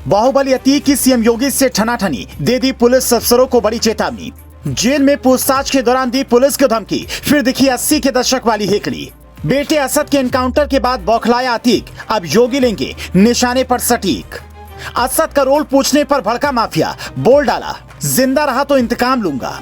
बाहुबली अतीक की सीएम योगी से ठनाठनी, दे दी पुलिस अफसरों को बड़ी चेतावनी। जेल में पूछताछ के दौरान दी पुलिस को धमकी, फिर दिखी 80 के दशक वाली हेकड़ी। बेटे असद के एनकाउंटर के बाद बौखलाया अतीक, अब योगी लेंगे निशाने पर सटीक। असद का रोल पूछने पर भड़का माफिया, बोल डाला जिंदा रहा तो इंतकाम लूंगा।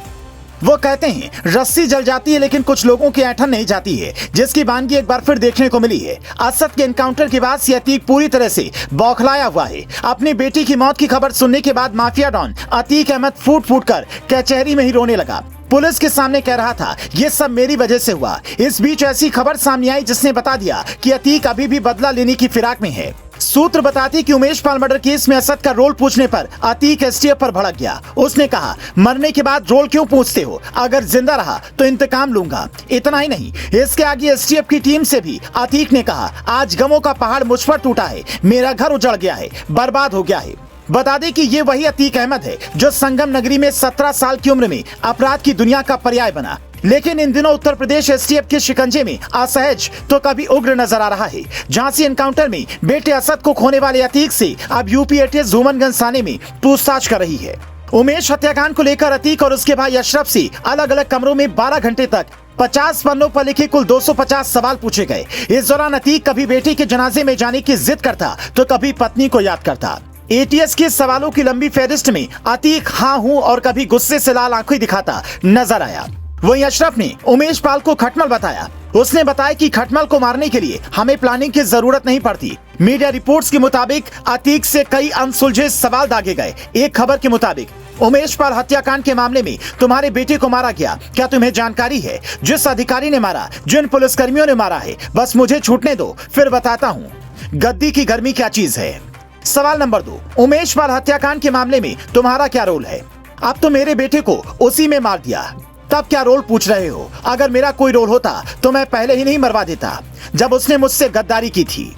वो कहते हैं रस्सी जल जाती है लेकिन कुछ लोगों की ऐंठन नहीं जाती है, जिसकी वानगी एक बार फिर देखने को मिली है। असद के एनकाउंटर के बाद से अतीक पूरी तरह से बौखलाया हुआ है। अपनी बेटी की मौत की खबर सुनने के बाद माफिया डॉन अतीक अहमद फूट फूट कर कचहरी में ही रोने लगा। पुलिस के सामने कह रहा था ये सब मेरी वजह से हुआ। इस बीच ऐसी खबर सामने आई जिसने बता दिया कि अतीक अभी भी बदला लेने की फिराक में है। सूत्र बताते कि उमेश पाल मर्डर केस में असद का रोल पूछने पर अतीक एसटीएफ पर भड़क गया। उसने कहा मरने के बाद रोल क्यों पूछते हो, अगर जिंदा रहा तो इंतकाम लूंगा। इतना ही नहीं, इसके आगे एसटीएफ की टीम से भी अतीक ने कहा आज गमों का पहाड़ मुझ पर टूटा है, मेरा घर उजड़ गया है, बर्बाद हो गया है। बता दें कि ये वही अतीक अहमद है जो संगम नगरी में 17 साल की उम्र में अपराध की दुनिया का पर्याय बना, लेकिन इन दिनों उत्तर प्रदेश एसटीएफ के शिकंजे में असहज तो कभी उग्र नजर आ रहा है। झांसी एनकाउंटर में बेटे असद को खोने वाले अतीक से अब यूपी एटीएस धूमनगंज थाने में पूछताछ कर रही है। उमेश हत्याकांड को लेकर अतीक और उसके भाई अशरफ से अलग अलग कमरों में 12 घंटे तक 50 पन्नों पर लिखे कुल 250 सवाल पूछे गए। इस दौरान अतीक कभी बेटी के जनाजे में जाने की जिद करता तो कभी पत्नी को याद करता। एटीएस के सवालों की लंबी फेहरिस्त में अतीक हाँ हूँ और कभी गुस्से से लाल आंखें दिखाता नजर आया। वहीं अशरफ ने उमेश पाल को खटमल बताया। उसने बताया कि खटमल को मारने के लिए हमें प्लानिंग की जरूरत नहीं पड़ती। मीडिया रिपोर्ट्स के मुताबिक अतीक से कई अनसुलझे सवाल दागे गए। एक खबर के मुताबिक उमेश पाल हत्याकांड के मामले में तुम्हारे बेटे को मारा गया, क्या तुम्हें जानकारी है जिस अधिकारी ने मारा, जिन पुलिसकर्मियों ने मारा है? बस मुझे छूटने दो फिर बताता हूँ गद्दी की गर्मी क्या चीज है। सवाल नंबर 2, उमेश पाल हत्याकांड के मामले में तुम्हारा क्या रोल है? अब तो मेरे बेटे को उसी में मार दिया, तब क्या रोल पूछ रहे हो? अगर मेरा कोई रोल होता तो मैं पहले ही नहीं मरवा देता जब उसने मुझसे गद्दारी की थी।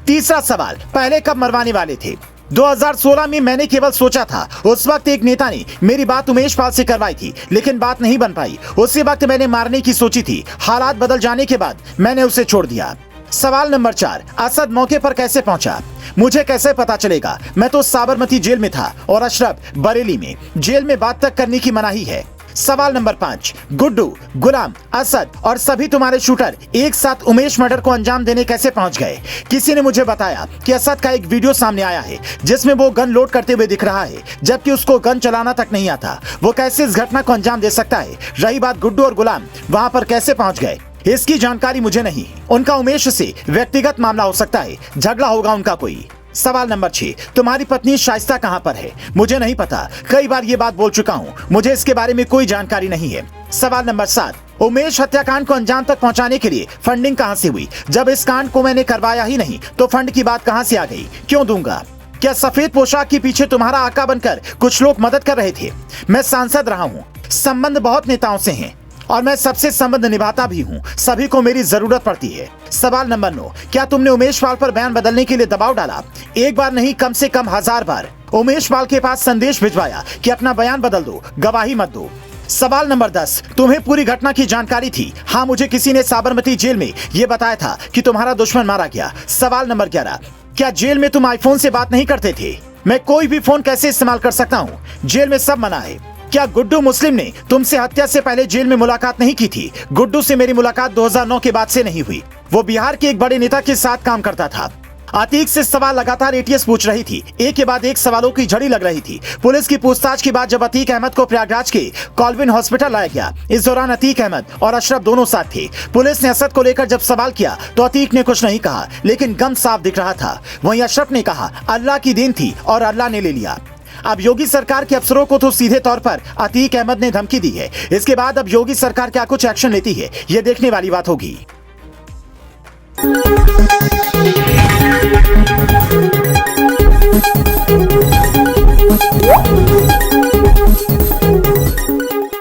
तीसरा सवाल, पहले कब मरवाने वाले थे? 2016 में मैंने केवल सोचा था। उस वक्त एक नेता ने मेरी बात उमेश पाल से करवाई थी, लेकिन बात नहीं बन पाई। उसी वक्त मैंने मारने की सोची थी। हालात बदल जाने के बाद मैंने उसे छोड़ दिया। सवाल नंबर 4, असद मौके पर कैसे पहुंचा? मुझे कैसे पता चलेगा? मैं तो साबरमती जेल में था और अशरफ बरेली में। जेल में बात तक करने की मनाही है। सवाल नंबर 5, गुड्डू, गुलाम, असद और सभी तुम्हारे शूटर एक साथ उमेश मर्डर को अंजाम देने कैसे पहुंच गए? किसी ने मुझे बताया कि असद का एक वीडियो सामने आया है जिसमें वो गन लोड करते हुए दिख रहा है, जबकि उसको गन चलाना तक नहीं आता। वो कैसे इस घटना को अंजाम दे सकता है? रही बात गुड्डू और गुलाम, वहां पर कैसे पहुंच गए, इसकी जानकारी मुझे नहीं। उनका उमेश से व्यक्तिगत मामला हो सकता है, झगड़ा होगा उनका कोई। सवाल नंबर 6, तुम्हारी पत्नी शाइस्ता कहां पर है? मुझे नहीं पता, कई बार ये बात बोल चुका हूं, मुझे इसके बारे में कोई जानकारी नहीं है। सवाल नंबर 7, उमेश हत्याकांड को अंजाम तक पहुंचाने के लिए फंडिंग कहां से हुई? जब इस कांड को मैंने करवाया ही नहीं तो फंड की बात कहां से आ गई? क्यों दूंगा? क्या सफेद पोशाक के पीछे तुम्हारा आका बनकर कुछ लोग मदद कर रहे थे? मैं सांसद रहा हूँ, संबंध बहुत नेताओं से हैं और मैं सबसे संबंध निभाता भी हूँ, सभी को मेरी जरूरत पड़ती है। सवाल नंबर 9, क्या तुमने उमेश पाल पर बयान बदलने के लिए दबाव डाला? एक बार नहीं, कम से कम 1000 बार उमेश पाल के पास संदेश भिजवाया कि अपना बयान बदल दो, गवाही मत दो। सवाल नंबर 10, तुम्हें पूरी घटना की जानकारी थी? हाँ, मुझे किसी ने साबरमती जेल में ये बताया था कि तुम्हारा दुश्मन मारा गया। सवाल नंबर 11, क्या जेल में तुम आईफोन से बात नहीं करते थे? मैं कोई भी फोन कैसे इस्तेमाल कर सकता हूँ? जेल में सब मना है। क्या गुड्डू मुस्लिम ने तुमसे हत्या से पहले जेल में मुलाकात नहीं की थी? गुड्डू से मेरी मुलाकात 2009 के बाद से नहीं हुई। वो बिहार के एक बड़े नेता के साथ काम करता था। अतीक से सवाल लगातार एटीएस पूछ रही थी। एक के बाद एक सवालों की झड़ी लग रही थी। पुलिस की पूछताछ के बाद जब अतीक अहमद को प्रयागराज के कॉल्विन हॉस्पिटल लाया गया, इस दौरान अतीक अहमद और अशरफ दोनों साथ थे। पुलिस ने असद को लेकर जब सवाल किया तो अतीक ने कुछ नहीं कहा, लेकिन गम साफ दिख रहा था। वहीं अशरफ ने कहा अल्लाह की देन थी और अल्लाह ने ले लिया। अब योगी सरकार के अफसरों को तो सीधे तौर पर अतीक अहमद ने धमकी दी है। इसके बाद अब योगी सरकार क्या कुछ एक्शन लेती है, ये देखने वाली बात होगी।